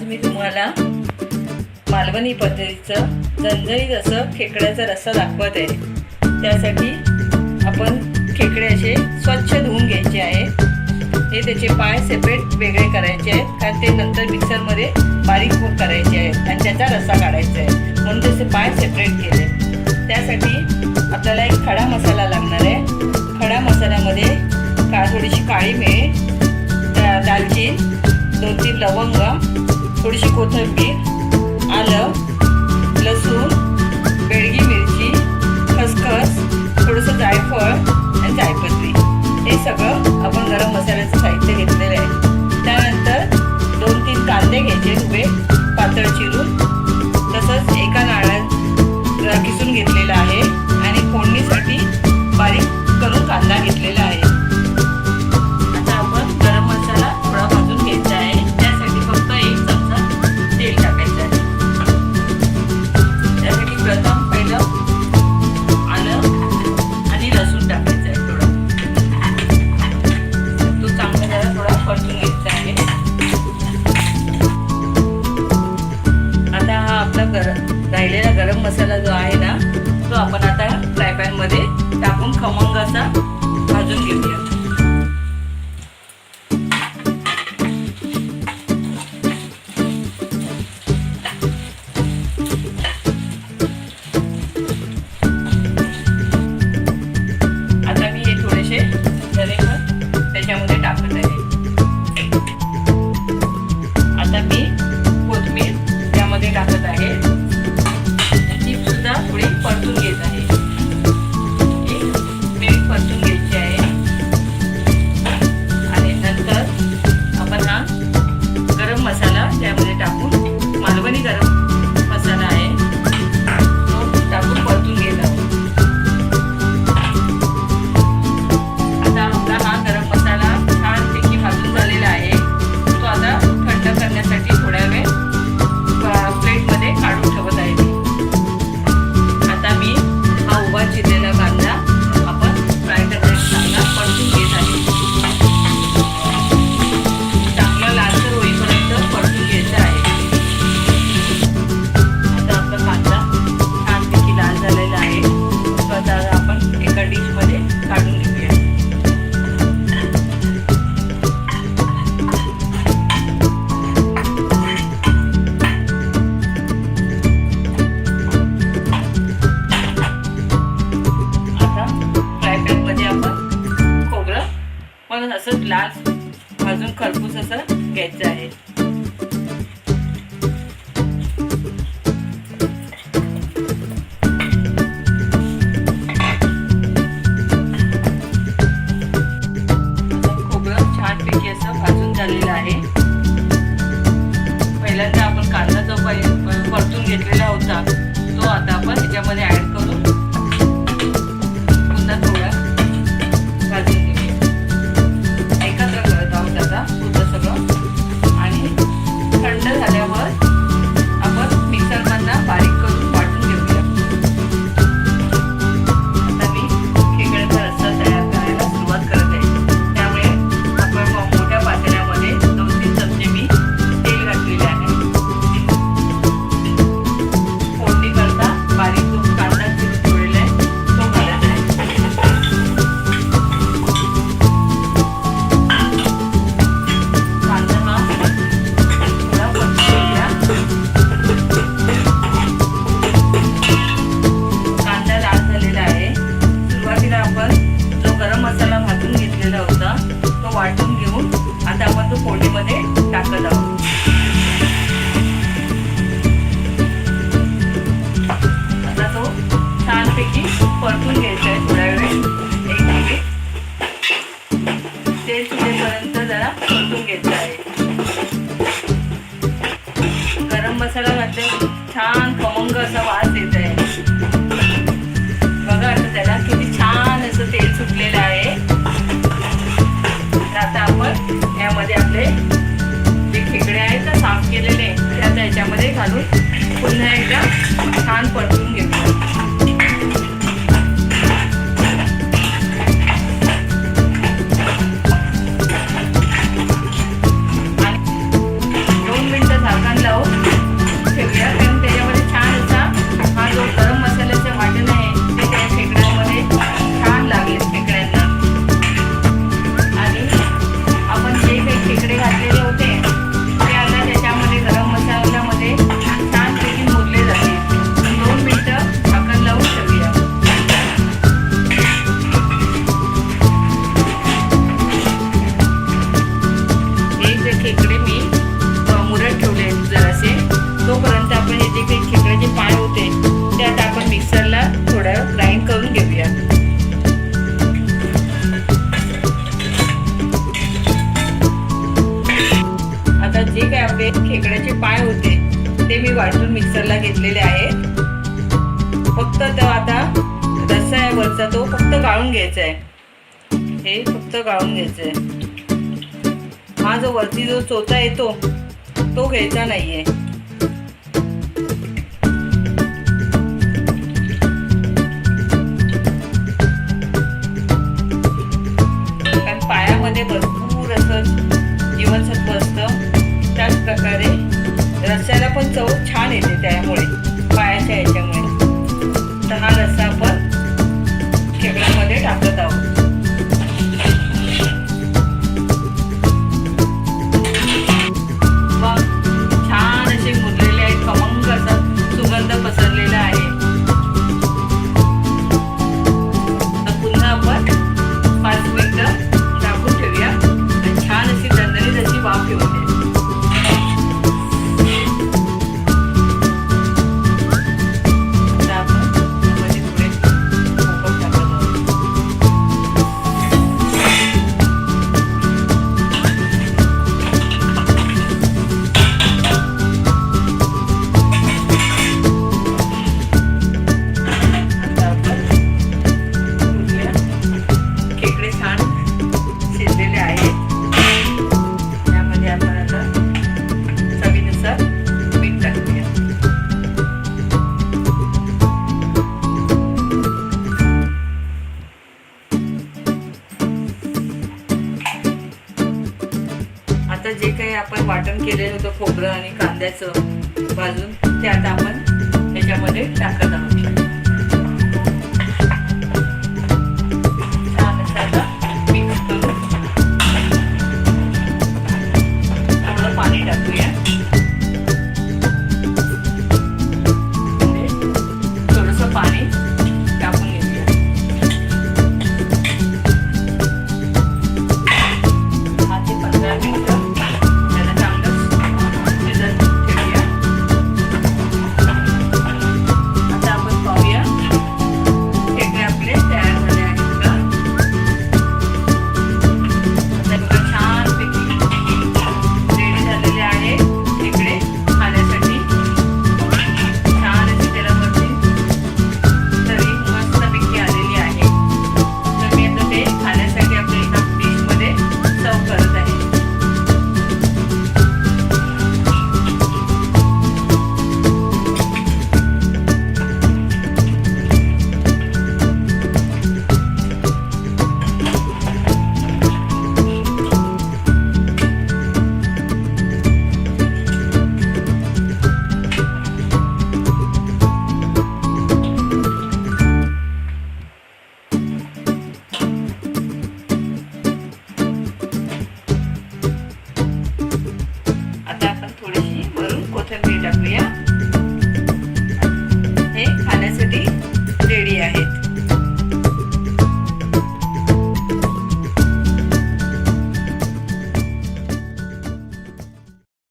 आज मी तुम्हाला मालवणी पद्धतीचं झणझणीत असं खेकड्याचा रस्सा दाखवत आहे। त्यासाठी आपण खेकडे असे स्वच्छ धुवून घ्यायचे आहे। हे त्याचे पाय सेपरेट वेगळे करायचे आहेत, कारण ते नंतर मिक्सरमध्ये बारीक करायचे आहेत आणि त्याचा रस्सा काढायचा आहे, म्हणून त्याचे पाय सेपरेट केले। त्यासाठी आपल्याला एक खडा मसाला लागणार आहे। खडा मसाल्यामध्ये थोडीशी काळी मिरी, दालचीन, 2-3 लवंग, थोडीशी कोथिंबीर, आलं, लसूण, बेडगी मिरची, खसखस, थोडंसं जायफळ आणि जायपत्री, हे सगळं आपण गरम मसाल्याचं साहित्य घेतलेलं आहे। त्यानंतर 2-3 कांदे घ्यायचे उभे पातळ चिरून, तसंच एका नारळ किसून घेतलेला आहे आणि फोडणीसाठी बारीक करून कांदा घेतलेला आहे। आता आपण गरम मसाला थोडा भाजून घ्यायचा आहे। त्यासाठी फक्त 1 चमचा तेल टाकायचं आहे। त्यासाठी प्रथम पहिलं आलं आणि लसूण टाकायचं आहे। तो चांगला जरा थोडा परतून घ्यायचा आहे। आता हा आपला राहिलेला गरम मसाला जो आहे ना, तो आपण आता फ्राय पॅन मध्ये टाकून खमंग असा भाजून घेऊया। आता मी हे थोडेसे धने त्याच्यामध्ये टाकत आहे। आता मी कोथिंबीर त्यामध्ये टाकत आहे, ती सुद्धा थोडी परतून घेत आहे। परतून घ्यायची आहे आणि नंतर आपण हा गरम मसाला त्यामध्ये टाकून, मालवणी गरम मसाला आहे तो टाकून परतून घेत आहोत। आता आपला हा गरम मसाला छानपैकी भाजून झालेला आहे। तो आता थंड करण्यासाठी थोड्या वेळ प्लेटमध्ये काढून ठेवत आहे। आता मी हा उभा चिरलेला कांदा फ्राय करण्यासाठी परतून घेत आहे। चांगला लालसर होईपर्यंत परतून घ्यायचा आहे। आता आपला कांदा छानपैकी लाल झालेला आहे, तो आता आपण एका डिशमध्ये काढून घेऊया। पण असं लाल भाजून खरपूस असं घ्यायचं आहे। खोबरं छानपैकी असं भाजून झालेलं आहे। पहिल्यांदा आपण कांदा जो परतून घेतलेला होता तो आता आपण ह्याच्यामध्ये ऍड करून पुन्हा थोडा भाजून थंड झाल्यावर आपण मिक्सर मधून बारीक करून वाटून घेऊया। आता मी खेकड्याचा रस्सा तयार करायला सुरुवात करत आहे। त्यामुळे आपण मोठ्या पातेल्यामध्ये 2-3 चमचे मी तेल घातलेले आहे। फोडणी करता बारीक जो कांदा चिरून ठेवलेला आहे तो घालत आहे। कांदा लाल झालेला आहे। सुरुवातीला आपण जो गरम मसाला भाजून घेतलेला होता तो वाटून घेऊन आता आपण तो फोडणीमध्ये टाकत आहोत। आता तो छानपैकी परतून घ्यायचा आहे थोड्या वेळ, 1 मिनिट तेल सुटेपर्यंत जरा परतून घ्यायचं आहे। गरम मसाला घातल्यावर छान खमंग असा वास येत आहे। बघा आता त्याला किती छान असं तेल सुटलेलं आहे। आता आपण यामध्ये आपले जे खेकडे आहेत ना साफ केलेले ते आता याच्यामध्ये घालून पुन्हा एकदा छान परतून घेऊया। आणि 2 मिनिटं झाकण काही आपले खेकड्याचे पाय होते ते मी वाटून मिक्सरला घेतलेले आहेत. फक्त तो आता रस्सा आहे वरचा तो फक्त गाळून घ्यायचा आहे. हे फक्त गाळून घ्यायचं आहे. हा जो वरती जो चोथा येतो तो घ्यायचा नाहीये. कारण पायामध्ये भरपूर असं जीवनसत्व असतं. त्याच प्रकारे रस्स्याला पण चव छान येते त्यामुळे, पायाच्या याच्यामुळे. तर हा रस्सा आपण खेकड्यामध्ये टाकत आहोत. छान असे मुरलेले आहेत, खमंग असा सुगंध पसरलेला आहे. तर पुन्हा आपण 5 मिनिटं टाकून ठेवूया आणि छान अशी दणदणीत अशी वाफ येऊ दे. आता जे काही आपण वाटण केलेलं होतं खोबरं आणि कांद्याचं भाजून ते आता आपण त्याच्यामध्ये टाकत आहोत. छान असं आता मिक्स करून थोडं पाणी टाकूया. थोडंसं पाणी टाकून घेऊया. 10 ते 15 मिनिटं कोथिंबीर टाकूया.